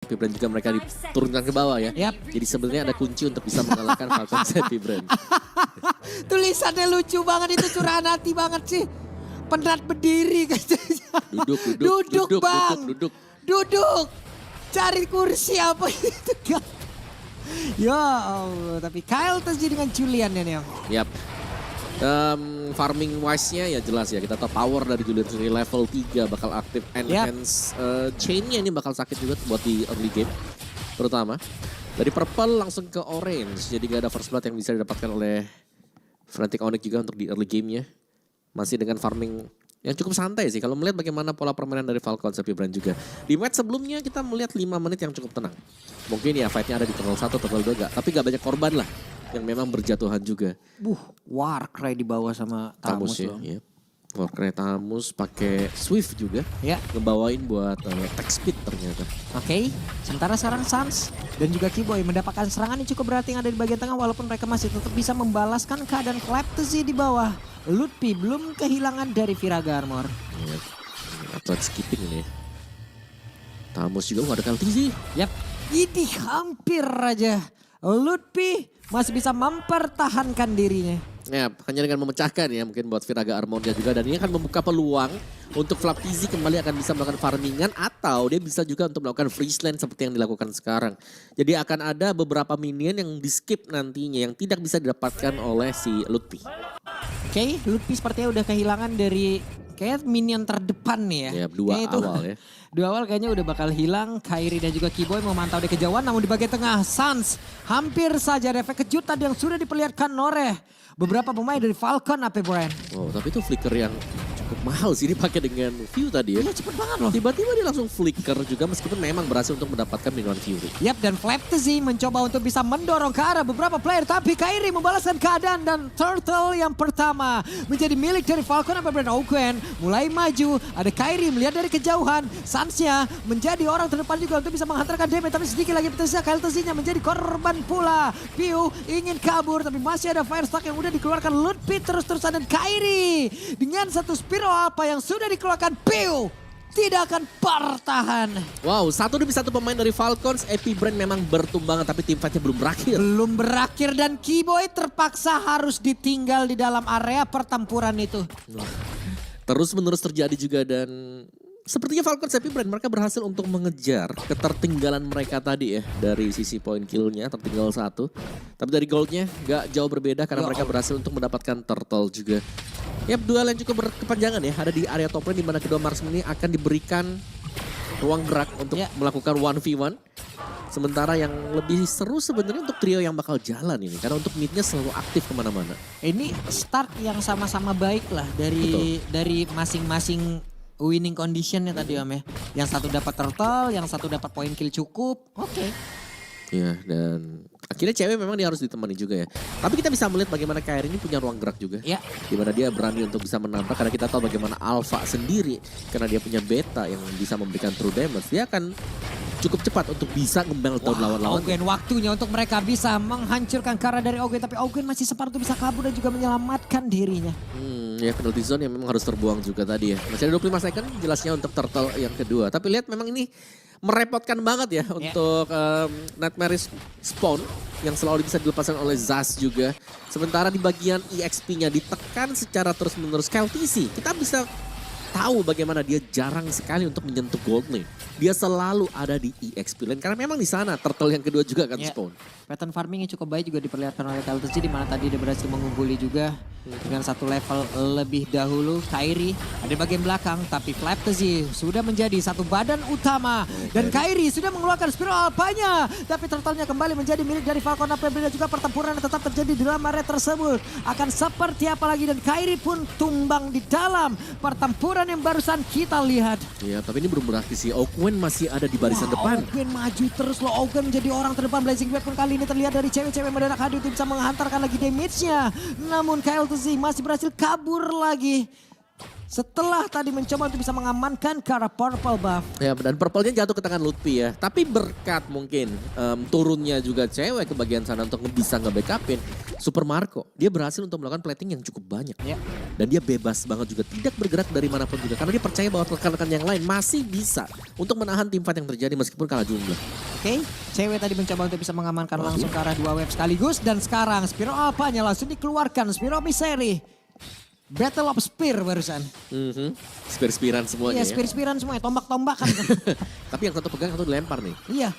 Happy Brand juga mereka diturunkan ke bawah ya. Yap. Jadi sebenarnya ada kunci untuk bisa mengalahkan Falcons Happy Brand. Tulisannya lucu banget itu, curahan hati banget sih. Penat berdiri katanya. Duduk, Bang. duduk. Duduk. Cari kursi apa itu kan. Ya Allah, tapi Kyle terus jadi dengan Julian ya Neo. Yap. Farming wise-nya ya jelas ya. Kita tahu power dari Julian sendiri level 3 bakal aktif. Enhance chain-nya ini bakal sakit juga buat di early game. Terutama. Dari purple langsung ke orange. Jadi gak ada first blood yang bisa didapatkan oleh Fnatic Onyx juga untuk di early game-nya. Masih dengan farming yang cukup santai sih. Kalau melihat bagaimana pola permainan dari Falcons Happy Brand juga. Di match sebelumnya kita melihat 5 menit yang cukup tenang. Mungkin ya fight-nya ada di Tunnel 1, Tunnel 2 gak. Tapi gak banyak korban lah. Yang memang berjatuhan juga. Warcry di bawah sama Tamus ya. loh. Iya. Warcry Tamus pakai Swift juga. Ya. Ngebawain buat attack speed ternyata. Oke, sementara sekarang Suns dan juga Keyboy mendapatkan serangan yang cukup berarti yang ada di bagian tengah walaupun mereka masih tetap bisa membalaskan keadaan Flaptzy di bawah. Lutpi belum kehilangan dari Viraga Armor. Iya. Atlet skipping ini. Tamus juga gak ada penalti sih. Yap, ini hampir aja. Lutpi masih bisa mempertahankan dirinya. Ya, hanya dengan memecahkan ya mungkin buat Viraga Armondia juga. Dan ini akan membuka peluang untuk Flaptzy kembali akan bisa melakukan farmingan atau dia bisa juga untuk melakukan freeze lane seperti yang dilakukan sekarang. Jadi akan ada beberapa minion yang di skip nantinya yang tidak bisa didapatkan oleh si Lutpi. Oke, Lutpi sepertinya udah kehilangan dari kayak minion terdepan nih ya. Ya, dua Kayaknya itu, awal ya. Dua awal kayaknya udah bakal hilang. Kairi dan juga Keyboy memantau di kejauhan namun di bagian tengah Suns hampir saja ada efek kejut tadi yang sudah diperlihatkan oleh beberapa pemain dari Falcon AP Brand. Oh, tapi itu flicker yang cukup mahal sih dipakai dengan view tadi ya. Iya cepet banget loh. Tiba-tiba dia langsung flicker juga meskipun memang berhasil untuk mendapatkan minion Fury. Yap, dan Flaptzy mencoba untuk bisa mendorong ke arah beberapa player. Tapi Kairi membalaskan keadaan dan Turtle yang pertama menjadi milik dari Falcon apa Brand. Owen mulai maju. Ada Kairi melihat dari kejauhan. Sunsnya menjadi orang terdepan juga untuk bisa menghantarkan damage. Tapi sedikit lagi tersisa Kyle Tzinya menjadi korban pula. Piu ingin kabur tapi masih ada Firestock yang udah dikeluarkan. Lutpi terus-terusan dan Kairi dengan satu spiral apa yang sudah dikeluarkan Piu tidak akan bertahan. Wow, 1-1 pemain dari Falcons, AP Brand memang bertumbangan tapi tim fight-nya belum berakhir. Belum berakhir dan Keyboy terpaksa harus ditinggal di dalam area pertempuran itu. Terus-menerus terjadi juga dan sepertinya Falcons AP Brand mereka berhasil untuk mengejar ketertinggalan mereka tadi ya. Dari sisi point kill-nya tertinggal 1. Tapi dari gold-nya gak jauh berbeda karena mereka berhasil untuk mendapatkan turtle juga. Yap, duel yang cukup berkepanjangan ya. Ada di area top lane di mana kedua marksman ini akan diberikan ruang gerak untuk melakukan 1v1. Sementara yang lebih seru sebenarnya untuk trio yang bakal jalan ini. Karena untuk mid-nya selalu aktif kemana-mana. Ini start yang sama-sama baik lah dari masing-masing winning conditionnya tadi Om ya. Yang satu dapat turtle, yang satu dapat point kill cukup. Oke. Ya, dan akhirnya cewek memang dia harus ditemani juga ya. Tapi kita bisa melihat bagaimana Kairi ini punya ruang gerak juga. Ya. Dimana dia berani untuk bisa menambah karena kita tahu bagaimana Alpha sendiri. Karena dia punya beta yang bisa memberikan true damage. Dia akan cukup cepat untuk bisa nge-meltdown lawan-lawan. Ogen waktunya untuk mereka bisa menghancurkan karya dari Ogen. Tapi Ogen masih sempat untuk bisa kabur dan juga menyelamatkan dirinya. Ya penalty zone yang memang harus terbuang juga tadi ya. Masih ada 25 second jelasnya untuk turtle yang kedua. Tapi lihat memang ini merepotkan banget ya untuk Nightmare Spawn yang selalu bisa dilepaskan oleh Zaz juga. Sementara di bagian EXP-nya ditekan secara terus-menerus. KLTC kita bisa tahu bagaimana dia jarang sekali untuk menyentuh gold lane. Dia selalu ada di EXP lane karena memang di sana turtle yang kedua juga akan spawn. Pattern farming yang cukup baik juga diperlihatkan oleh KLTC di mana tadi dia berhasil mengungguli juga dengan satu level lebih dahulu. Kairi ada di bagian belakang tapi Flaptzy sudah menjadi satu badan utama dan Kairi sudah mengeluarkan spiral alpanya tapi turtle-nya kembali menjadi milik dari Falcon AP dan juga pertempuran yang tetap terjadi di dalam area tersebut. Akan seperti apa lagi dan Kairi pun tumbang di dalam pertempuran yang barusan kita lihat. Ya, tapi ini belum berakhir sih. Owen masih ada di barisan depan. Owen maju terus loh. Owen menjadi orang terdepan. Blazing Weapon kali ini terlihat dari cewek-cewek mendadak hadir untuk bisa menghantarkan lagi damage-nya. Namun KLTC masih berhasil kabur lagi. setelah tadi mencoba untuk bisa mengamankan ke arah purple buff. Ya, dan purple-nya jatuh ke tangan Lutfi ya. Tapi berkat mungkin turunnya juga cewek ke bagian sana untuk bisa nge-backupin Super Marco. Dia berhasil untuk melakukan plating yang cukup banyak. Ya. Dan dia bebas banget juga, tidak bergerak dari manapun juga. Karena dia percaya bahwa rekan-rekan yang lain masih bisa untuk menahan teamfight yang terjadi meskipun kalah jumlah. Oke, cewek tadi mencoba untuk bisa mengamankan langsung ke arah 2 wave sekaligus. Dan sekarang Spiro Alpanya langsung dikeluarkan, Spiro Miseri. Battle of Spear barusan. Spear-spearan semuanya Iya, spear-spearan semuanya, tombak-tombakan. Tapi yang satu pegang, satu dilempar nih. Iya.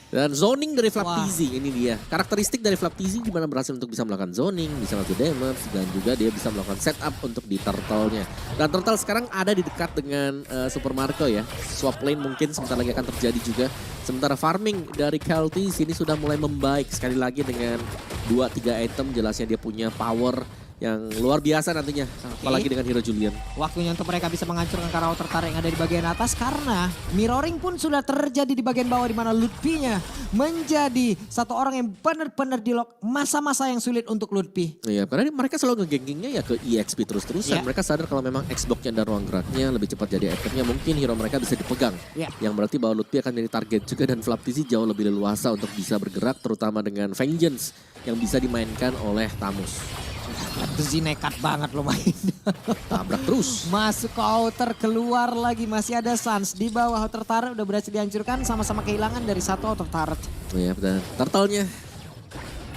Dan zoning dari Flaptizi, ini dia. Karakteristik dari Flaptizi di mana berhasil untuk bisa melakukan zoning, bisa melakukan damage, dan juga dia bisa melakukan setup untuk di turtle-nya. Dan turtle sekarang ada di dekat dengan Super Marco ya. Swap lane mungkin sebentar lagi akan terjadi juga. Sementara farming dari Kelty sini sudah mulai membaik sekali lagi dengan 2-3 item. Jelasnya dia punya power yang luar biasa nantinya, apalagi dengan Hero Julian. Waktunya untuk mereka bisa menghancurkan ke arah outer turret yang ada di bagian atas karena mirroring pun sudah terjadi di bagian bawah di mana Lutfi-nya menjadi satu orang yang benar-benar di lock masa-masa yang sulit untuk Lutfi. Iya, karena mereka selalu nge-gangingnya ya ke EXP terus-terusan. Mereka sadar kalau memang Xbox-nya dan ruang geraknya lebih cepat jadi itemnya, mungkin hero mereka bisa dipegang. Yang berarti bahwa Lutfi akan jadi target juga dan Flaptizi jauh lebih leluasa untuk bisa bergerak terutama dengan Vengeance yang bisa dimainkan oleh Tamus. Flaptizi nekat banget lo main. Tabrak terus. Masuk ke outer, keluar lagi. Masih ada Sans. Di bawah outer turret udah berhasil dihancurkan. Sama-sama kehilangan dari satu outer turret. Iya, dan turtle-nya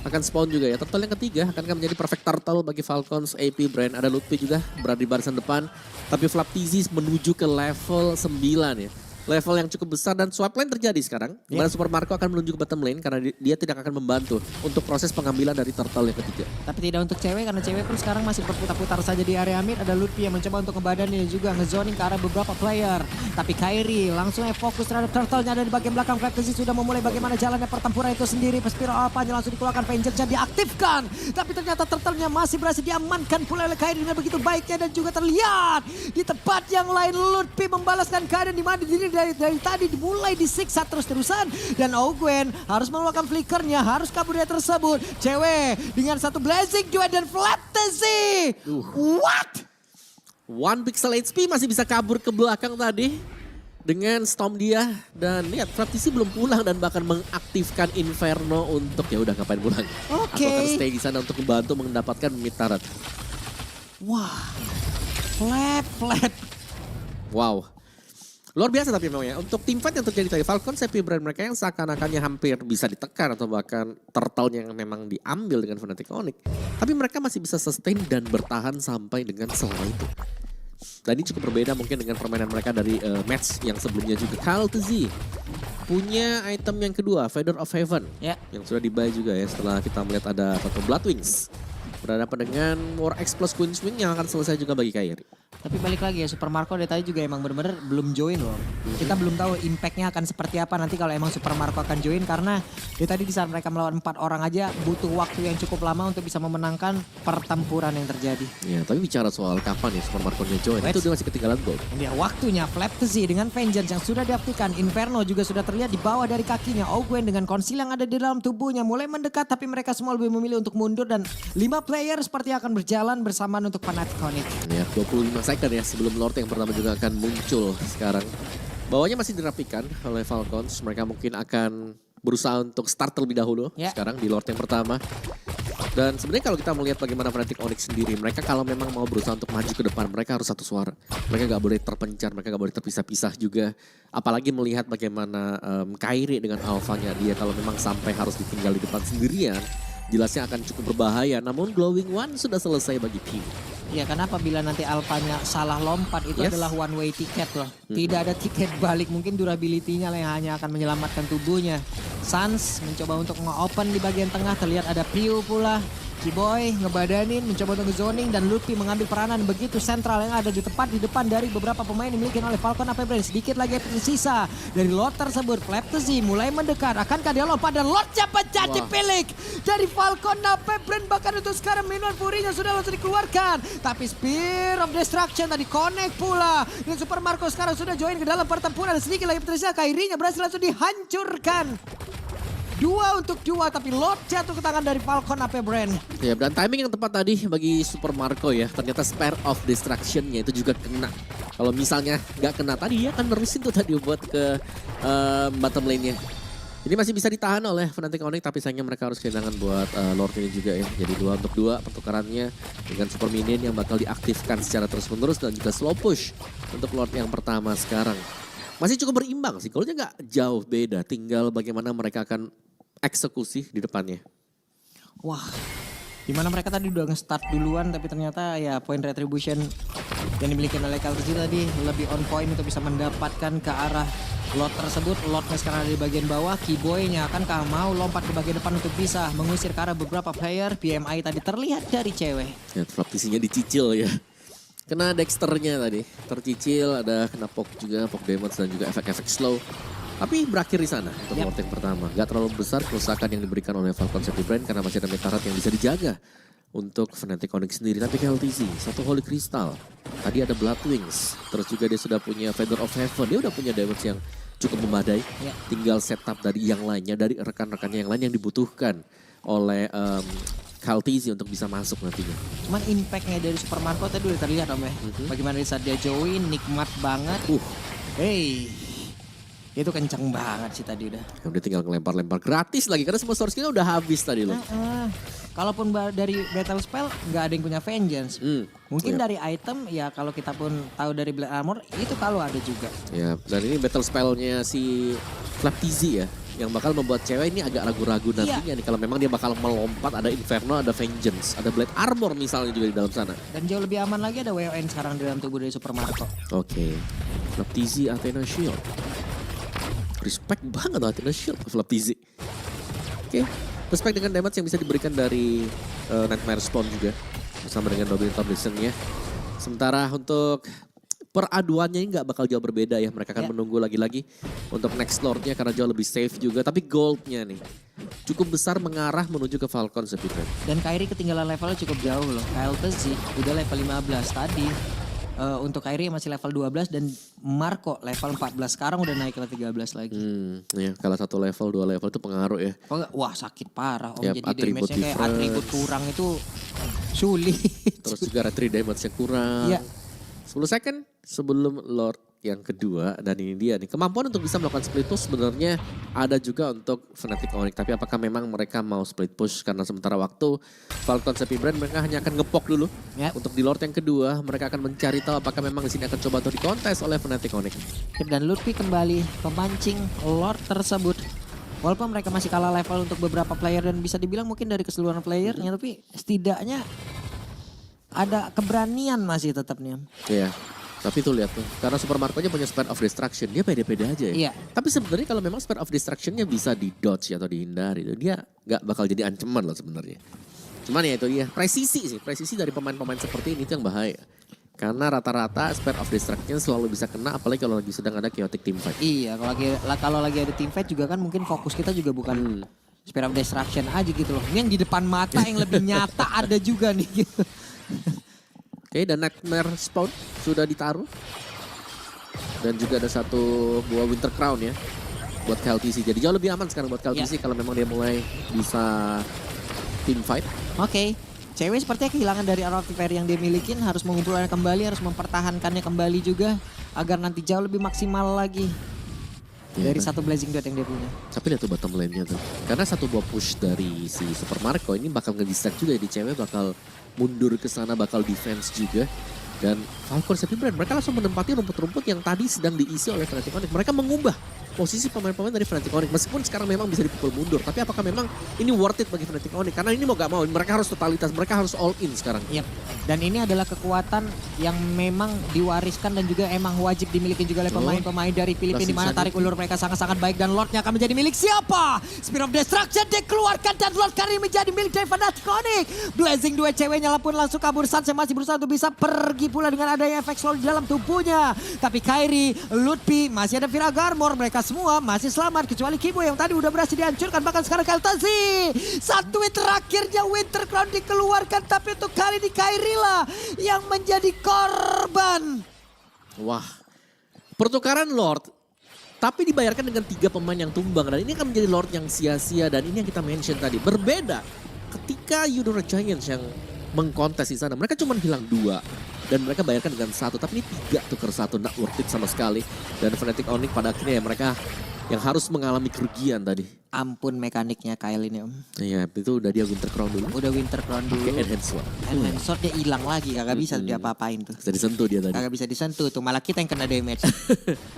akan spawn juga ya. Turtle yang ketiga akan menjadi perfect turtle bagi Falcons, AP, Brand. Ada Lutfi juga berada di barisan depan. Tapi Flaptizi menuju ke level 9 ya. Level yang cukup besar dan swap lane terjadi sekarang. Di mana Super Marco akan menuju ke bottom lane karena dia tidak akan membantu untuk proses pengambilan dari turtle yang ketiga. Tapi tidak untuk cewek karena cewek pun sekarang masih berputar-putar saja di area mid. Ada Lutfi yang mencoba untuk ngebadannya juga ngezoning ke arah beberapa player. Tapi Kairi langsung fokus terhadap turtle-nya ada di bagian belakang. Flaptizi sudah memulai bagaimana jalannya pertempuran itu sendiri. Spiro Alpanya langsung dikeluarkan, Vengeance-nya diaktifkan. Tapi ternyata turtle-nya masih berhasil diamankan pula oleh Kairi dengan begitu baiknya. Dan juga terlihat di tempat yang lain Lutfi membalaskan keadaan di mana diri dari tadi dimulai disiksa terus-terusan. Dan Ogwen harus mengeluarkan flickernya, harus kabur dari tersebut. Cewek dengan satu blazing juga dan Flaptizi. What? One pixel HP masih bisa kabur ke belakang tadi dengan storm dia. Dan lihat Flaptizi belum pulang dan bahkan mengaktifkan Inferno untuk ya udah ngapain pulang. Aku akan stay di sana untuk membantu mendapatkan mid turret. Wah, flat. Wow. Luar biasa tapi memang ya, untuk teamfight yang terjadi tadi, Falcon Sepi Brand mereka yang seakan-akannya hampir bisa ditekan atau bahkan turtle yang memang diambil dengan Fnatic Onyx. Tapi mereka masih bisa sustain dan bertahan sampai dengan selama itu. Dan ini cukup berbeda mungkin dengan permainan mereka dari match yang sebelumnya juga. Kelty punya item yang kedua, Feather of Heaven. Yang sudah dibuy juga ya setelah kita melihat ada satu Bloodwings. Berhadapan dengan War X plus Queen's Wing yang akan selesai juga bagi Kairi. Tapi balik lagi ya, Super Marco dari tadi juga emang bener-bener belum join loh. Kita belum tahu impactnya akan seperti apa nanti kalau emang Super Marco akan join. Karena dari tadi di saat mereka melawan 4 orang aja butuh waktu yang cukup lama untuk bisa memenangkan pertempuran yang terjadi. Ya, tapi bicara soal kapan ya Super Marco-nya join, itu dia masih ketinggalan gold. Ya, waktunya Flaptizi dengan Vengeance yang sudah diaktifkan. Inferno juga sudah terlihat di bawah dari kakinya. Ogwen dengan konsil yang ada di dalam tubuhnya mulai mendekat. Tapi mereka semua lebih memilih untuk mundur. Dan 5 player seperti akan berjalan bersamaan untuk Fnatic Onyx. Ya, 25 second ya sebelum Lord yang pertama juga akan muncul sekarang. Bawahnya masih dirapikan oleh Falcons. Mereka mungkin akan berusaha untuk start terlebih dahulu sekarang di Lord yang pertama. Dan sebenarnya kalau kita melihat bagaimana Fnatic Onyx sendiri, mereka kalau memang mau berusaha untuk maju ke depan, mereka harus satu suara. Mereka gak boleh terpencar, mereka gak boleh terpisah-pisah juga. Apalagi melihat bagaimana Kairi dengan alfanya dia kalau memang sampai harus ditinggal di depan sendirian, jelasnya akan cukup berbahaya. Namun Glowing One sudah selesai bagi tim. Ya, karena apabila nanti alfanya salah lompat itu adalah one way ticket loh. Tidak ada tiket balik, mungkin durability-nya yang hanya akan menyelamatkan tubuhnya. Sans mencoba untuk nge-open di bagian tengah, terlihat ada Piu pula. Kiboy ngebadanin, mencoba untuk zoning dan Lutfi mengambil peranan begitu sentral yang ada di tepat di depan dari beberapa pemain dimiliki oleh Falcon AP Brand. Sedikit lagi tersisa dari Lord tersebut. Flaptizi mulai mendekat, akankah dia lompat dan Lord cepat jadi pilih dari Falcon AP Brand. Bahkan untuk sekarang minuman furinya sudah langsung dikeluarkan. Tapi Spear of Destruction tadi connect pula. Dan Super Marco sekarang sudah join ke dalam pertempuran. Sedikit lagi tersisa, Kairinya berhasil langsung dihancurkan. 2 untuk 2 tapi Lord jatuh ke tangan dari Falcon AP Brand. Ya, dan timing yang tepat tadi bagi Super Marco ya. Ternyata Spare of Distraction-nya itu juga kena. Kalau misalnya nggak kena tadi ya kan nerusin tuh tadi buat ke bottom lane-nya. Ini masih bisa ditahan oleh Fnatic Onyx tapi sayangnya mereka harus kehilangan buat Lord ini juga ya. Jadi 2 untuk 2 pertukarannya dengan Super Minion yang bakal diaktifkan secara terus-menerus dan juga slow push untuk Lord yang pertama sekarang. Masih cukup berimbang sih, golnya nggak jauh beda. Tinggal bagaimana mereka akan eksekusi di depannya. Wah, dimana mereka tadi udah nge-start duluan tapi ternyata ya point retribution yang dimiliki oleh Kaltesi tadi lebih on point untuk bisa mendapatkan ke arah Lord tersebut. Lordnya sekarang ada di bagian bawah, Keyboy-nya akankah mau lompat ke bagian depan untuk bisa mengusir ke arah beberapa player. PMI tadi terlihat dari cewek. Ya, flaptisinya dicicil ya. Kena Dexternya tadi, tercicil, ada kena poke juga, poke damage dan juga efek-efek slow. Tapi berakhir di sana untuk Lord yang pertama. Gak terlalu besar kerusakan yang diberikan oleh Falcon Safety Brand karena masih ada metarat yang bisa dijaga untuk Fnatic Onyx sendiri. Tapi KLTC, satu Holy Crystal, tadi ada Blood Wings, terus juga dia sudah punya Feather of Heaven, dia udah punya damage yang cukup memadai. Tinggal setup dari yang lainnya, dari rekan-rekannya yang lain yang dibutuhkan oleh KLTC untuk bisa masuk nantinya. Cuman impactnya dari Super Marco tadi udah terlihat Om ya. Bagaimana di saat dia join, nikmat banget. Hey, itu kenceng banget sih tadi udah. Dia tinggal ngelempar-lempar gratis lagi karena semua source skill udah habis tadi loh. Kalaupun dari battle spell nggak ada yang punya vengeance. Mungkin dari item ya kalau kita pun tahu dari Black Armor itu kalau ada juga. Ya, dan ini battle spellnya si Flaptizi ya. Yang bakal membuat cewek ini agak ragu-ragu nantinya nih. Kalau memang dia bakal melompat, ada Inferno, ada Vengeance, ada Blade Armor misalnya juga di dalam sana. Dan jauh lebih aman lagi ada WON sekarang di dalam tubuh dari Super Marco. Oke. Flaptizi, Athena Shield. Respect banget Athena Shield ke Flaptizi. Oke. Respect dengan damage yang bisa diberikan dari Nightmare Spawn juga. Bersama dengan Dominant Obsession-nya. Sementara untuk peraduannya ini nggak bakal jauh berbeda ya. Mereka akan menunggu lagi-lagi untuk next Lord-nya karena jauh lebih safe juga. Tapi gold-nya nih cukup besar mengarah menuju ke Falcon sebenarnya. Dan Kairi ketinggalan levelnya cukup jauh loh. KLTC udah level 15 tadi. Untuk Kairi masih level 12 dan Marco level 14. Sekarang udah naik ke level 13 lagi. Ya, kalau satu level, 2 level itu pengaruh ya. Wah sakit parah Om. Yep, jadi damage-nya kayak atribut kurang itu sulit. Terus juga retri damage-nya kurang. 10 second sebelum Lord yang kedua, dan ini dia nih. Kemampuan untuk bisa melakukan split push sebenarnya ada juga untuk Fnatic Onyx. Tapi apakah memang mereka mau split push? Karena sementara waktu Falcon Safety Brand mereka hanya akan ngepok dulu. Untuk di Lord yang kedua mereka akan mencari tahu apakah memang di sini akan coba atau dikontes oleh Fnatic Onyx. Dan Lutfi kembali memancing Lord tersebut. Walaupun mereka masih kalah level untuk beberapa player dan bisa dibilang mungkin dari keseluruhan playernya, tapi setidaknya ada keberanian masih tetap nih. Iya. Tapi tuh lihat tuh, karena Super Marco-nya punya Spare of Distraction, dia pede-pede aja ya. Tapi sebenarnya kalau memang Spare of Distraction-nya bisa di-dodge atau dihindari, dia nggak bakal jadi ancaman loh sebenarnya. Cuman ya itu dia, presisi dari pemain-pemain seperti ini itu yang bahaya. Karena rata-rata Spare of Distraction selalu bisa kena, apalagi kalau lagi sedang ada chaotic team fight. Iya, kalau lagi ada team fight juga kan mungkin fokus kita juga bukan Spare of Distraction aja gitu loh. Ini yang di depan mata yang lebih nyata ada juga nih gitu. Oke, dan Nightmare Spawn sudah ditaruh. Dan juga ada satu buah Winter Crown ya buat KLTC. Jadi jauh lebih aman sekarang buat KLTC kalau memang dia mulai bisa team fight. Oke. Cewek sepertinya kehilangan dari artifact yang dia milikin, harus mengumpulkannya kembali, harus mempertahankannya kembali juga agar nanti jauh lebih maksimal lagi dari satu Blazing Dot yang dia punya. Tapi lihat tuh bottom lane-nya tuh. Karena satu buah push dari si Super Marco ini bakal nge-distract juga di cewek, bakal mundur ke sana, bakal defense juga. Dan Falcon Safety Brand mereka langsung menempati rumput-rumput yang tadi sedang diisi oleh Fnatic Onyx. Mereka mengubah posisi pemain-pemain dari Fnatic Onyx. Meskipun sekarang memang bisa dipukul mundur. Tapi apakah memang ini worth it bagi Fnatic Onyx? Karena ini mau gak mau, mereka harus totalitas, mereka harus all in sekarang. Dan ini adalah kekuatan yang memang diwariskan dan juga emang wajib dimiliki juga oleh pemain-pemain dari Filipina. Di mana tarik ulur mereka sangat-sangat baik dan Lordnya akan menjadi milik siapa? Spear of Destruction dikeluarkan dan Lord kali menjadi milik dari Fnatic Onyx. Blazing dua ceweknya pun langsung kabur. Sunset masih berusaha untuk bisa pergi pula dengan adanya efek slow di dalam tubuhnya. Tapi Kairi, Lutfi, masih ada Vira Garmor. Mereka semua masih selamat kecuali Kibo yang tadi udah berhasil dihancurkan. Bahkan sekarang Kaltasi. Satu win terakhirnya Winter Crown dikeluarkan. Tapi untuk kali ini Kairi lah yang menjadi korban. Wah, pertukaran Lord Tapi dibayarkan dengan 3 pemain yang tumbang. Dan ini akan menjadi Lord yang sia-sia. Dan ini yang kita mention tadi. Berbeda ketika Eudora Giants yang mengkontes di sana. Mereka cuma hilang 2. Dan mereka bayarkan dengan 1. Tapi ini 3 tukar 1. Not worth it sama sekali. Dan Fnatic Onyx pada akhirnya ya mereka yang harus mengalami kerugian tadi. Ampun mekaniknya Kyle ini om. Iya itu udah dia Winter Crown dulu. Udah Winter Crown dulu. Pakai Enhance Sword. Enhance Sword dia hilang lagi, kagak bisa dia apa-apain tuh. Bisa disentuh dia tadi. Kagak bisa disentuh tuh, malah kita yang kena damage.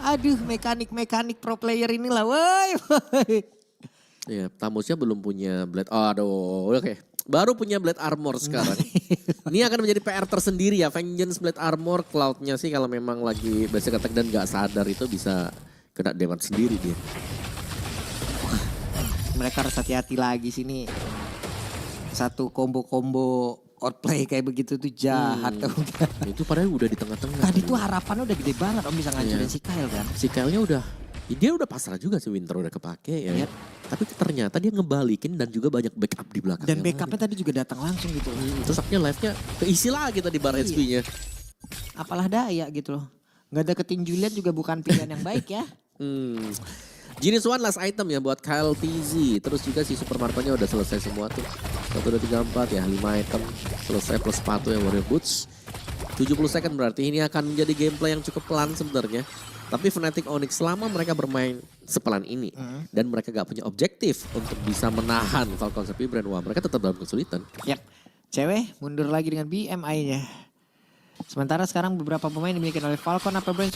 Aduh mekanik pro player inilah woi. Iya Tamusnya belum punya Blade. Aduh oke. Baru punya Blade Armor sekarang. Ini akan menjadi PR tersendiri ya. Vengeance Blade Armor, Cloud-nya sih kalau memang lagi basic attack dan gak sadar itu bisa kena damage sendiri dia. Mereka harus hati-hati lagi sini. Satu combo-combo outplay kayak begitu tuh jahat. Itu padahal udah di tengah-tengah. Tadi tuh harapannya udah gede banget om bisa ngancurin si Kyle kan. Si Kyle-nya udah, dia udah pasrah juga si Winter udah kepake ya. Tapi ternyata dia ngebalikin dan juga banyak backup di belakang. Dan backupnya tadi juga datang langsung gitu. Terus akhirnya live-nya keisi lagi tadi bar HP-nya. Apalah daya gitu loh. Gak deketin Julian juga bukan pilihan yang baik ya. Genius One last item ya buat Kyle TZ. Terus juga si Super Marco-nya udah selesai semua tuh. 1, 2, 3, 4 ya 5 item selesai plus sepatu yang Warrior Boots. 70 second berarti ini akan menjadi gameplay yang cukup pelan sebenarnya. Tapi Fnatic Onyx selama mereka bermain sepelan ini dan mereka gak punya objektif untuk bisa menahan Falcon Happy Brand, wah mereka tetap dalam kesulitan. Ya, cewek mundur lagi dengan BMI-nya. Sementara sekarang beberapa pemain dimiliki oleh Falcon Happy Brand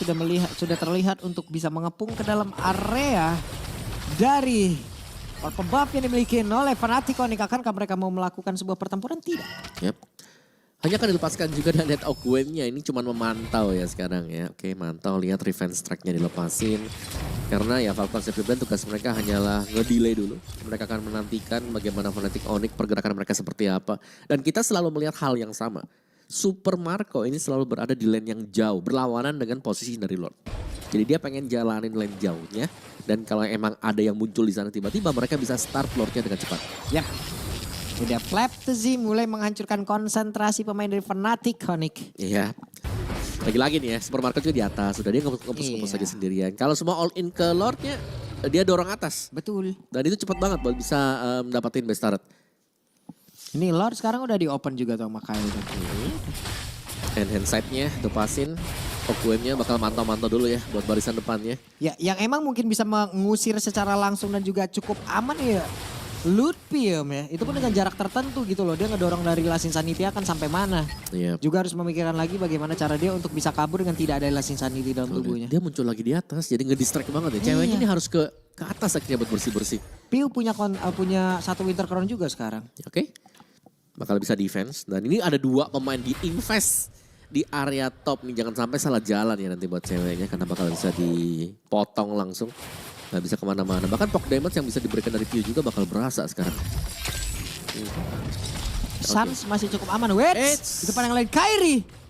sudah terlihat untuk bisa mengepung ke dalam area dari pebab yang dimiliki oleh Fnatic Onyx. Akankah mereka mau melakukan sebuah pertempuran? Tidak. Yep. Hanya akan dilepaskan juga dan Net Ogwen-nya ini cuma memantau ya sekarang ya. Oke mantau, lihat revenge strike-nya dilepasin. Karena ya Falcon Happy Brand tugas mereka hanyalah nge-delay dulu. Mereka akan menantikan bagaimana Fnatic Onyx pergerakan mereka seperti apa. Dan kita selalu melihat hal yang sama. Super Marco ini selalu berada di lane yang jauh, berlawanan dengan posisi dari Lord. Jadi dia pengen jalanin lane jauhnya. Dan kalau emang ada yang muncul di sana tiba-tiba mereka bisa start Lord-nya dengan cepat. Yap. Udah Flaptzy mulai menghancurkan konsentrasi pemain dari Fnatic Onyx. Iya. Lagi-lagi nih ya, Super Marco juga di atas. Sudah dia ngepus-ngepus aja sendirian. Kalau semua all in ke Lord-nya, dia dorong atas. Betul. Dan itu cepat banget buat bisa mendapatkan best turret. Ini Lord sekarang udah di open juga tuh sama Kyle. Hand side-nya lepasin. Ogwen-nya bakal mantau-mantau dulu ya buat barisan depannya. Ya, yang emang mungkin bisa mengusir secara langsung dan juga cukup aman ya. Lutpium ya, itu pun dengan jarak tertentu gitu loh. Dia ngedorong dari Last Insanity akan sampai mana. Iya. Juga harus memikirkan lagi bagaimana cara dia untuk bisa kabur dengan tidak ada Last Insanity dalam tubuhnya. Dia muncul lagi di atas, jadi ngedistract banget ya. Ceweknya ini harus ke atas akhirnya buat bersih-bersih. Piu punya satu Winter Crown juga sekarang. Oke. Bakal bisa defense. Dan ini ada 2 pemain di invest di area top nih. Jangan sampai salah jalan ya nanti buat ceweknya. Karena bakal bisa dipotong langsung. Gak bisa kemana-mana. Bahkan poke damage yang bisa diberikan dari Piu juga bakal berasa sekarang. Sans masih cukup aman. Wait, di depan yang lain Kairi.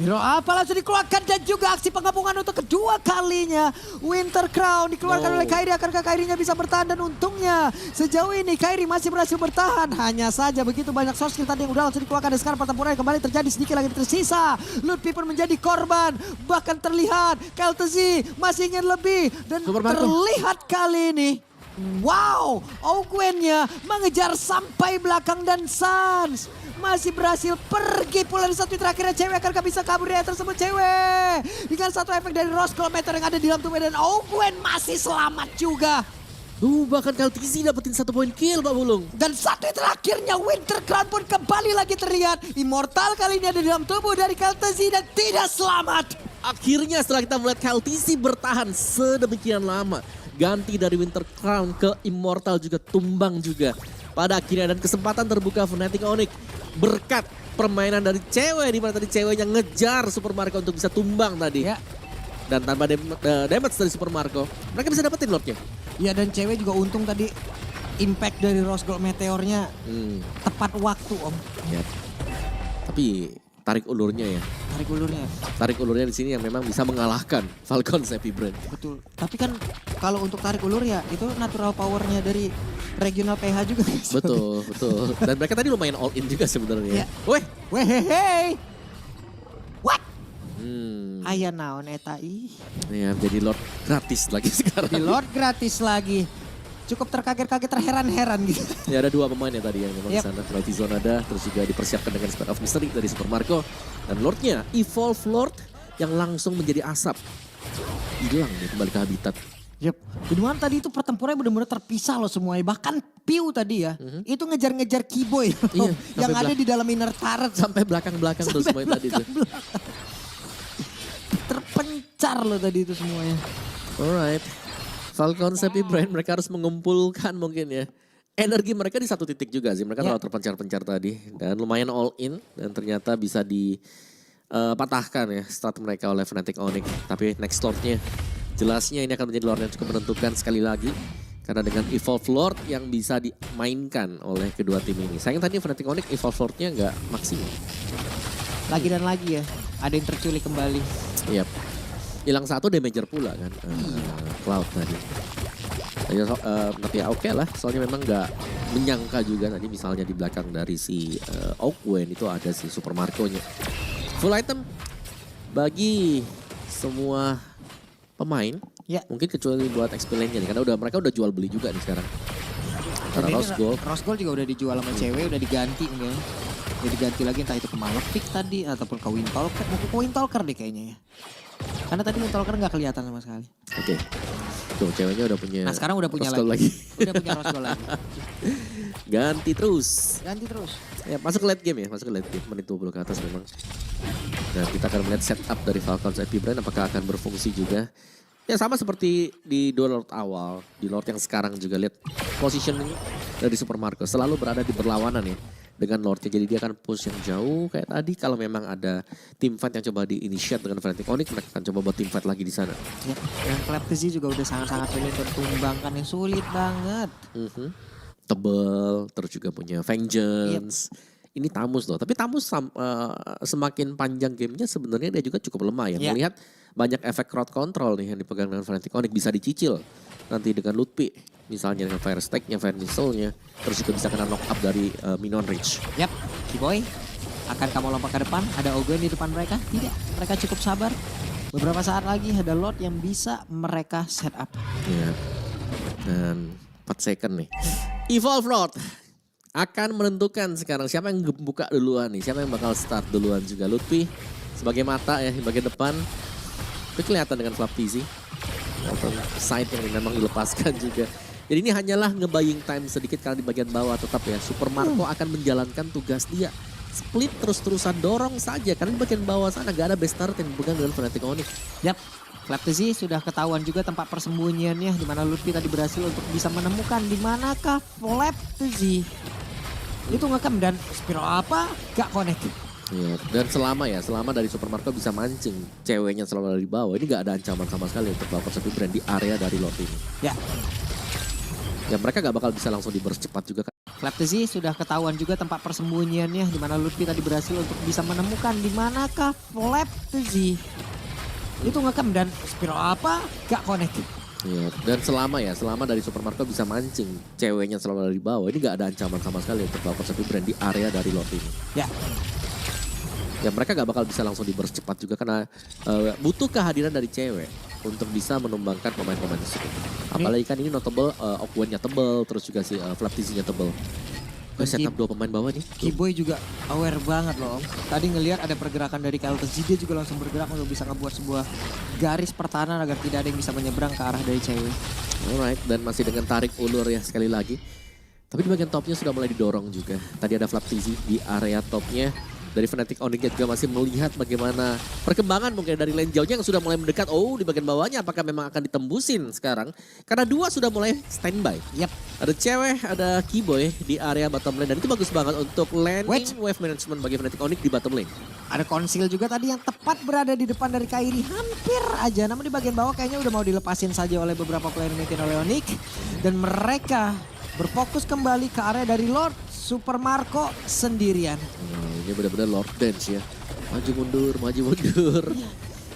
Spiro apa langsung dikeluarkan dan juga aksi penggabungan untuk kedua kalinya. Winter Crown dikeluarkan oleh Kairi. Akankah Kairinya bisa bertahan dan untungnya sejauh ini Kairi masih berhasil bertahan. Hanya saja begitu banyak source skill tadi yang udah langsung dikeluarkan dan sekarang pertempuran kembali terjadi sedikit lagi tersisa. Lutfi pun menjadi korban. Bahkan terlihat Keltzy masih ingin lebih dan terlihat kali ini. Wow, Ogwen-nya mengejar sampai belakang dan Sans masih berhasil pergi pula di satu terakhirnya cewek akan bisa kabur dari tersebut cewek. Dengan satu efek dari Rose Kilometer yang ada di dalam tubuh dan Ogwen masih selamat juga. Bahkan Keltzy dapetin 1 poin kill Pak Bulung. Dan satu terakhirnya Winter Crown pun kembali lagi terlihat. Immortal kali ini ada di dalam tubuh dari Keltzy dan tidak selamat. Akhirnya setelah kita melihat Keltzy bertahan sedemikian lama. Ganti dari Winter Crown ke Immortal juga tumbang juga. Pada akhirnya dan kesempatan terbuka Fnatic Onyx. Berkat permainan dari cewek. Dimana tadi ceweknya ngejar Super Marco untuk bisa tumbang tadi. Ya. Dan tanpa damage dari Super Marco. Mereka bisa dapetin Lordnya. Ya dan cewek juga untung tadi. Impact dari Rose Gold Meteornya tepat waktu om. Ya. Tapi tarik ulurnya ya. Tarik ulurnya di sini yang memang bisa mengalahkan Falcon Happy Brand. Betul. Tapi kan kalau untuk tarik ulur ya itu natural powernya dari regional PH juga. Betul, betul. Dan mereka tadi lumayan all in juga sebenarnya. Ya. Weh. Hey. What? Aya naon eta ih. Ya, jadi Lord gratis lagi sekarang. Di Lord gratis lagi. Cukup terkaget-kaget, terheran-heran gitu. Ya ada 2 pemain ya tadi yang memang di Yep. sana. Mighty Zone ada, terus juga dipersiapkan dengan Spirit of Mystery dari Super Marco. Dan Lordnya, Evolve Lord yang langsung menjadi asap. Hilang nih kembali ke habitat. Yep. Kedua tadi itu pertempurannya benar-benar terpisah loh semuanya. Bahkan Piu tadi ya, itu ngejar-ngejar Keyboy Iya, yang sampai ada di dalam inner turret. Sampai belakang-belakang tuh semuanya tadi tuh. Terpencar loh tadi itu semuanya. Alright. Falcon Happy Brain mereka harus mengumpulkan mungkin ya. Energi mereka di satu titik juga sih. Mereka Ya. terlalu terpencar-pencar tadi. Dan lumayan all in. Dan ternyata bisa dipatahkan ya start mereka oleh Fnatic Onyx. Tapi next Lordnya jelasnya ini akan menjadi Lord yang cukup menentukan sekali lagi. Karena dengan Evolve Lord yang bisa dimainkan oleh kedua tim ini. Sayang tadi Fnatic Onyx Evolve Lordnya nggak maksimal. Lagi dan lagi ya, ada yang terculik kembali. Yap. Hilang satu damager pula kan. Cloud tadi. Tapi ya oke lah, soalnya memang nggak menyangka juga tadi misalnya di belakang dari si Oakwen itu ada si Super Marco-nya. Full item bagi semua pemain, Ya. mungkin kecuali buat XP lane-nya nih, karena mereka udah jual beli juga nih sekarang. Karena Dan ini Rose Gold, Rose Gold juga udah dijual sama cewek, udah diganti mungkin. Udah diganti lagi entah itu ke Malefic tadi ataupun ke Windtalker. Mau ke Windtalker deh kayaknya ya. Karena tadi Windtalker nggak kelihatan sama sekali. oke. Tuh ceweknya udah punya. Nah sekarang udah punya Rose Gold lagi. Udah punya Rose Gold lagi. Ganti terus. Ganti terus. Ya masuk ke late game ya, masuk ke late game. Menit 20 ke atas memang. Nah kita akan melihat setup dari Falcons Happy Brain apakah akan berfungsi juga. Ya sama seperti di dua Lord awal, di Lord yang sekarang juga lihat positioning dari Super Marco. Selalu berada di berlawanan ya dengan Lordnya. Jadi dia akan push yang jauh kayak tadi. Kalau memang ada team fight yang coba di-initiate dengan Fnatic Onyx, mereka akan coba buat team fight lagi di sana. Ya, dan Claptzy juga udah sangat-sangat sulit untuk tumbangkan yang sulit banget. Tebel, terus juga punya Vengeance. Ini Tamus loh, tapi Tamus semakin panjang gamenya sebenarnya dia juga cukup lemah ya. Iya. Melihat banyak efek crowd control nih yang dipegang dengan Fnatic Onyx bisa dicicil. Nanti dengan Lutpi, misalnya dengan Fire Stack-nya, Fire Missile-nya. Terus juga bisa kena knock up dari Minon Reach. Yap, Keyboy. Akan kamu lompat ke depan, ada Ogun di depan mereka? Tidak, mereka cukup sabar. Beberapa saat lagi ada Lord yang bisa mereka set up. Ya. Dan 4 second nih. Evolve Lord akan menentukan sekarang siapa yang buka duluan nih. Siapa yang bakal start duluan juga. Lutfi sebagai mata ya di bagian depan. Itu kelihatan dengan Flaptizi. Side yang memang dilepaskan juga. Jadi ini hanyalah nge-buying time sedikit karena di bagian bawah tetap ya. Super Marco akan menjalankan tugas dia. Split terus-terusan dorong saja. Karena di bagian bawah sana gak ada best start yang dipegang dengan Fnatic Onyx. Yap, Flaptizi sudah ketahuan juga tempat persembunyiannya. Di mana Lutfi tadi berhasil untuk bisa menemukan di manakah Flaptizi. Itu ngekam dan spiral apa gak connect. Ya, dan selama dari Super Marco bisa mancing ceweknya selalu dari bawah. Ini gak ada ancaman sama sekali untuk Falcons Happy Brain di area dari Lord ini. Ya, Ya mereka gak bakal bisa langsung diburst cepat juga kan. Flaptizi sudah ketahuan juga tempat persembunyiannya. Di mana Lutfi tadi berhasil untuk bisa menemukan di manakah Flaptizi. Itu ngekam dan spiral apa gak connect. Ya, dan selama dari Super Marco bisa mancing ceweknya selalu dari bawah. Ini gak ada ancaman sama sekali untuk Falcons Happy Brain di area dari Lord ini. Ya, Ya mereka gak bakal bisa langsung diburst cepat juga karena butuh kehadiran dari cewek untuk bisa menumbangkan pemain-pemain tersebut. Apalagi kan ini notable Oakwen-nya tebel, terus juga si Flaptizi-nya tebel. Setup 2 pemain bawah nih. Keyboy juga aware banget loh Om. Tadi ngelihat ada pergerakan dari Claptzy, dia juga langsung bergerak untuk bisa ngebuat sebuah garis pertahanan agar tidak ada yang bisa menyeberang ke arah dari cewek. Alright, dan masih dengan tarik ulur ya sekali lagi. Tapi di bagian topnya sudah mulai didorong juga. Tadi ada Flaptizi di area topnya. Dari Fnatic Onyx juga masih melihat bagaimana perkembangan mungkin dari lane jauhnya yang sudah mulai mendekat. Oh, di bagian bawahnya apakah memang akan ditembusin sekarang? Karena 2 sudah mulai standby. Yap. Ada cewek, ada Keyboy di area bottom lane. Dan itu bagus banget untuk landing wave management bagi Fnatic Onyx di bottom lane. Ada konsil juga tadi yang tepat berada di depan dari Kairi. Hampir aja, namun di bagian bawah kayaknya udah mau dilepasin saja oleh beberapa player mungkin oleh Onyx. Dan mereka berfokus kembali ke area dari Lord Super Marco sendirian. Nah, ini benar-benar Lord Dance ya. Maju mundur, maju mundur.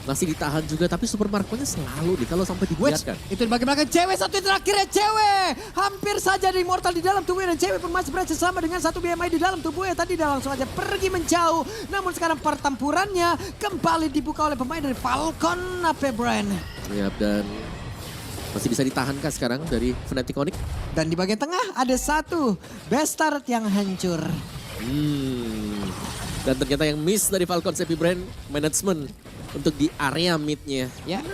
masih ditahan juga, tapi Super Marco-nya selalu nih kalau sampai dibiarkan. Itu di bagian belakang cewek, satu yang terakhirnya cewek. Hampir saja ada Immortal di dalam tubuhnya dan cewek pun masih berhasil sama dengan satu BMI di dalam tubuhnya. Tadi dia langsung aja pergi menjauh. Namun sekarang pertempurannya kembali dibuka oleh pemain dari Falcon AP Brand. Ya, dan masih bisa ditahankan sekarang dari Fnatic Onyx. Dan di bagian tengah ada satu Bastard yang hancur. Dan ternyata yang miss dari Falcon AP Brand Management untuk di area mid-nya. Ya,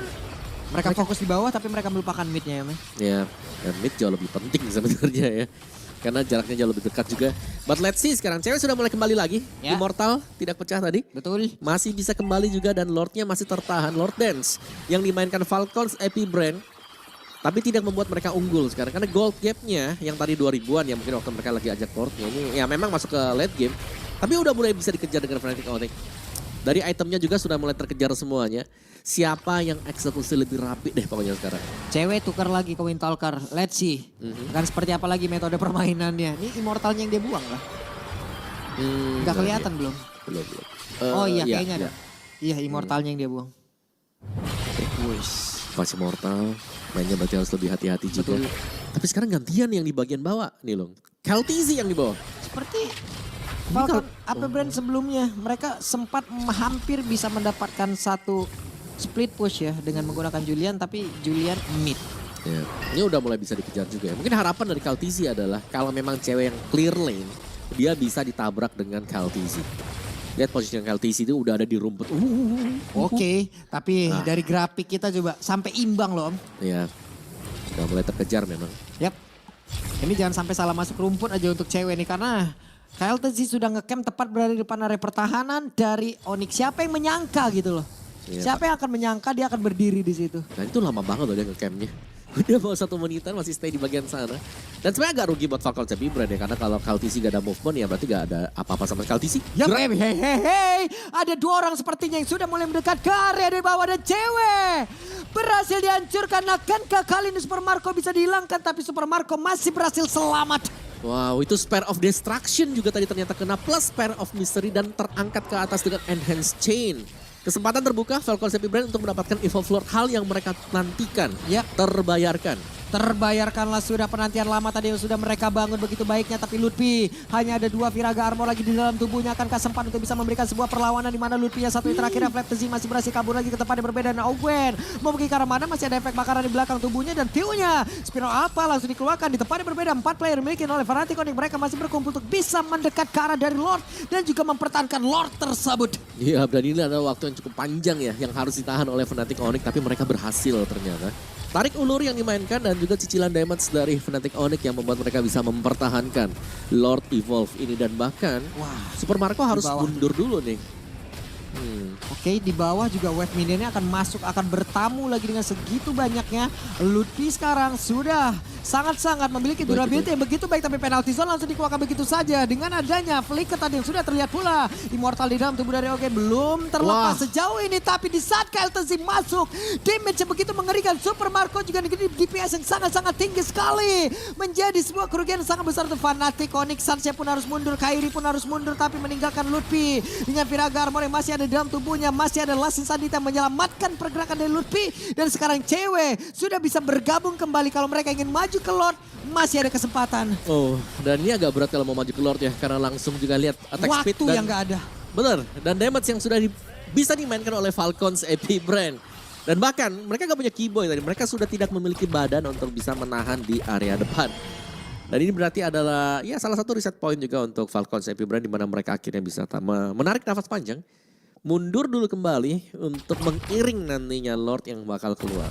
mereka fokus di bawah tapi mereka melupakan mid-nya ya, men. Ya, dan mid jauh lebih penting sebenarnya ya. Karena jaraknya jauh lebih dekat juga. But let's see sekarang cewek sudah mulai kembali lagi. Ya. Immortal tidak pecah tadi. Betul. Masih bisa kembali juga dan Lordnya masih tertahan. Lord Dance yang dimainkan Falcons AP Brand. Tapi tidak membuat mereka unggul sekarang. Karena gold gap-nya yang tadi 2000-an ya mungkin waktu mereka lagi ajak Lordnya. Ini ya memang masuk ke late game. Tapi udah mulai bisa dikejar dengan Fnatic Onyx. Dari itemnya juga sudah mulai terkejar semuanya. Siapa yang eksekusi lebih rapi deh pokoknya sekarang. Cewek tukar lagi ke Windtalker. Let's see. Kan seperti apa lagi metode permainannya. Ini Immortalnya yang dia buang lah. Nggak kelihatan belum? Belum. Oh iya kayaknya ada. Iya Immortalnya yang dia buang. Pas Immortal mainnya berarti harus lebih hati-hati juga. Betul. Tapi sekarang gantian yang di bagian bawah nih loh. KLTZ yang di bawah. Seperti Falcon AP Brand sebelumnya. Mereka sempat hampir bisa mendapatkan satu split push ya. Dengan menggunakan Julian tapi Julian mid. Ya, ini udah mulai bisa dikejar juga ya. Mungkin harapan dari KLTZ adalah kalau memang cewek yang clear lane. Dia bisa ditabrak dengan KLTZ. Lihat posisi KLTZ itu udah ada di rumput. Oke, tapi dari grafik kita coba sampai imbang loh Om. Iya, udah mulai terkejar memang. Yap. Ini jangan sampai salah masuk rumput aja untuk cewek nih karena KLTZ sudah ngecamp tepat berada di depan area pertahanan dari Onyx. Siapa yang menyangka gitu loh. Iya, Siapa yang akan menyangka dia akan berdiri di situ. Dan itu lama banget loh dia nge-campnya. Udah mau 1 menitan masih stay di bagian sana. Dan sebenarnya agak rugi buat Falcon AP Brand ya. Karena kalau KLTZ gak ada movement ya berarti gak ada apa-apa sama KLTZ. Ya hei. Ada 2 orang sepertinya yang sudah mulai mendekat ke area dari bawah dan cewek. Berhasil dihancurkan. Akankah kali ini Super Marco bisa dihilangkan. Tapi Super Marco masih berhasil selamat. Wow, itu Spare of Destruction juga tadi ternyata kena plus Spare of Mystery dan terangkat ke atas dengan Enhanced Chain. Kesempatan terbuka Falcon AP Brand untuk mendapatkan Evolve Lord, hal yang mereka nantikan. Ya. Terbayarkan. Terbayarkanlah sudah penantian lama tadi yang sudah mereka bangun begitu baiknya. Tapi Lutfi hanya ada 2 Viraga Armor lagi di dalam tubuhnya. Akankah sempat untuk bisa memberikan sebuah perlawanan di mana Lutfi yang satu yang terakhir Flatzy masih berhasil kabur lagi ke tempat yang berbeda. Dan Ogwen mau pergi ke arah mana masih ada efek bakaran di belakang tubuhnya. Dan Q-nya Spiral Alpha langsung dikeluarkan di tempat yang berbeda. 4 player dimiliki oleh Fnatic Onyx. Mereka masih berkumpul untuk bisa mendekat ke arah dari Lord. Dan juga mempertahankan Lord tersebut. Iya, dan ini adalah waktu yang cukup panjang ya yang harus ditahan oleh Fnatic Onyx. Tapi mereka berhasil ternyata. Tarik ulur yang dimainkan dan juga cicilan damage dari Fnatic Onyx yang membuat mereka bisa mempertahankan Lord Evolve ini. Dan bahkan Super Marco harus mundur dulu nih. Oke, di bawah juga wave minionnya akan masuk, akan bertamu lagi dengan segitu banyaknya. Lutfi sekarang sudah sangat-sangat memiliki durability yang begitu baik, tapi penalty zone langsung dikeluarkan begitu saja. Dengan adanya flicker tadi yang sudah terlihat pula. Immortal di dalam tubuh dari Ogwen belum terlepas sejauh ini, tapi di saat KLTZ masuk, damage yang begitu mengerikan. Super Marco juga dengan DPS yang sangat-sangat tinggi sekali. Menjadi sebuah kerugian yang sangat besar untuk Fnatic Onyx. Sansya pun harus mundur, Kairi pun harus mundur, tapi meninggalkan Lutfi. Dengan Viraga Armor yang masih ada dalam tubuhnya, masih ada Last Insanity yang menyelamatkan pergerakan dari Lutfi. Dan sekarang cewek sudah bisa bergabung kembali. Kalau mereka ingin maju ke Lord, masih ada kesempatan. Oh, dan ini agak berat kalau mau maju ke Lord ya, karena langsung juga lihat attack speed waktu yang gak ada. Bener, dan damage yang sudah bisa dimainkan oleh Falcons AP Brand. Dan bahkan mereka gak punya keyboy tadi, mereka sudah tidak memiliki badan untuk bisa menahan di area depan. Dan ini berarti adalah ya salah satu reset point juga untuk Falcons AP Brand, di mana mereka akhirnya bisa menarik nafas panjang. Mundur dulu kembali untuk mengiring nantinya Lord yang bakal keluar.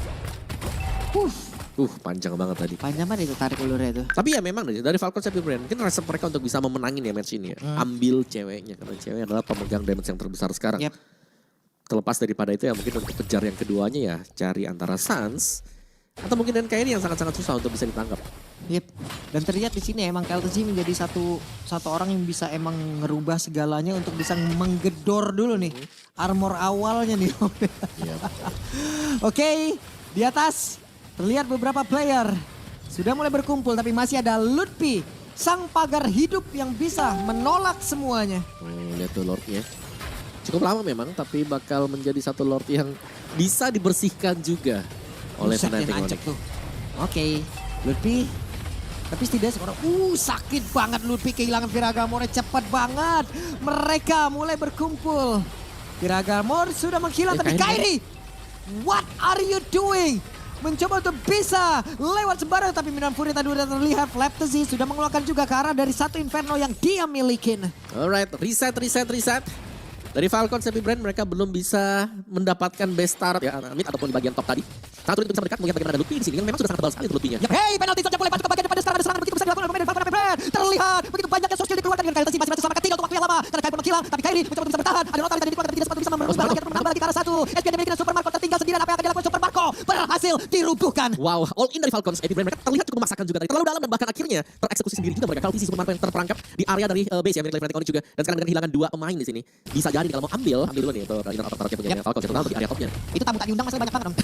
Panjang banget tadi. Panjang banget itu tarik ulurnya itu. Tapi ya memang dari Falcons AP Brand mungkin resep mereka untuk bisa memenangin ya match ini ya. Ambil ceweknya, karena cewek adalah pemegang damage yang terbesar sekarang. Yep. Terlepas daripada itu ya mungkin untuk kejar yang keduanya ya cari antara Sans atau mungkin dan Kairi yang sangat-sangat susah untuk bisa ditangkap. Yep. Dan terlihat di sini emang KLTZ menjadi satu orang yang bisa emang ngerubah segalanya untuk bisa menggedor dulu nih armor awalnya nih. Oke, di atas terlihat beberapa player sudah mulai berkumpul, tapi masih ada Lutfi, sang pagar hidup yang bisa menolak semuanya. Lihat tuh Lordnya. Cukup lama memang, tapi bakal menjadi satu Lord yang bisa dibersihkan juga oleh Buset, Fnatic dia Onyx. nancep tuh. Oke, Ludpi. Tapi setidaknya sekarang, sakit banget Ludpi kehilangan Viragamore cepat banget. Mereka mulai berkumpul. Viragamore sudah menghilang, tapi Kairi, what are you doing? Mencoba untuk bisa lewat sembarang, tapi Miran Fury tadi udah terlihat. Flaptasy sudah mengeluarkan juga ke arah dari satu Inferno yang dia milikin. Alright, reset. Dari Falcon Happy Brand mereka belum bisa mendapatkan best start ya mid ataupun di bagian top tadi. Satu itu bisa mendekat melihat bagaimana ada Ludpi di sini yang memang sudah sangat tebal sekali untuk Ludpinya. Hey, penalti saja boleh masuk ke bagian depan serangan. Ada serangan begitu bisa dilakukan oleh pemain Falcon Happy Brand. Terlihat begitu banyaknya social dikeluarkan dengan Kairi masih selamatkan tidak untuk waktu yang lama. Karena Kairi pun menghilang, tapi Kairi mencoba untuk bisa bertahan. Ada Rotary tadi dikeluarkan tapi tidak sempat bisa merubah lagi atau menambah lagi ke arah satu. SPN dimiliki Super Marco tertinggal sendirian. Apa yang akan dilakukan Super Marco? Berhasil dirubuhkan. Wow, all in dari Falcon Happy Brand mereka terlihat cukup memaksakan juga tadi. Terlalu dalam dan bahkan akhirnya tereksekusi sendiri juga mereka. VTC Super Marco yang terperangkap di area dari base ya milik Fnatic Onyx juga. Dan sekarang dengan kehilangan 2 pemain di sini. Bisa jadi kalau mau ambil dulu nih untuk Inner Outer punya Falcon total di area topnya. Itu tamu tak diundang masih banyak banget Om.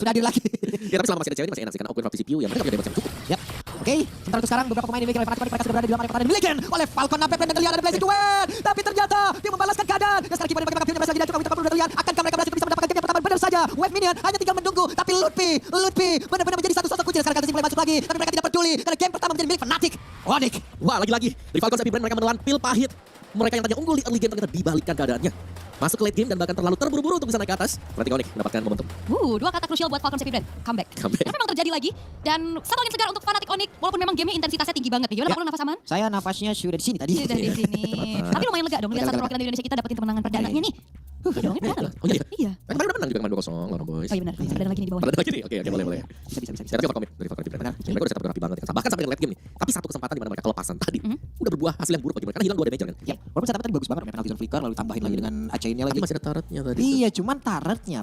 Sudah hadir lagi. Ya tapi selama masih ada cewek ini masih enak sih karena Open CPU yang mereka punya damage yang cukup. Yap. Oke, sementara itu sekarang beberapa pemain dimiliki oleh Fnatic mereka sudah berada di dalam area pertahanan dimiliki oleh Falcon Happy Brand dan terlihat ada Blazing Duet. Tapi ternyata dia membalaskan keadaan. Dan sekarang kembali bagaimana Pilnya masih lagi dan cukup sudah terlihat. Akankah mereka berhasil bisa mendapatkan game yang pertama? Benar saja. Wave Minion hanya tinggal menunggu. Tapi Ludpi benar-benar menjadi satu sosok kunci. Sekarang Kaltisi mulai masuk lagi. Tapi mereka tidak peduli karena game pertama menjadi milik Fnatic Onyx. Wah, lagi-lagi dari Falcon Happy Brand mereka menelan pil pahit. Mereka yang tadinya unggul di early game ternyata dibalikkan keadaannya. Masuk ke late game dan bahkan terlalu terburu-buru untuk bisa naik ke atas. Fnatic Onyx mendapatkan momentum. Dua kata krusial buat Falcon Happy Brand, comeback. Tapi memang terjadi lagi. Dan satu angin segar untuk Fnatic Onyx, walaupun memang gamenya intensitasnya tinggi banget nih. Gimana kalau nafas aman? Saya nafasnya sudah di sini tadi. Sudah di sini. Tapi lumayan lega dong, lihat satu perwakilan dari Indonesia kita dapetin kemenangan perdananya nih. Iya dong, ini benar. Oh iya. Iya. Kemarin udah menang juga kemarin 2-0 lawan Boys. Oh iya benar, ada lagi nih di bawah. Ada lagi nih. Oke, boleh. Bisa. Ya, tapi komit dari Falcon Happy Brand. Mereka udah setup rapi banget kan. Bahkan sampai dengan late game nih. Tapi satu kesempatan di mana mereka kelepasan tadi udah berbuah hasil yang buruk bagi mereka karena hilang 2 damage kan. Ya, walaupun setup tadi bagus banget. Penalti zone flicker lalu tambahin lagi dengan Achainnya Tapi lagi. masih ada turretnya tadi. Iya, cuman turretnya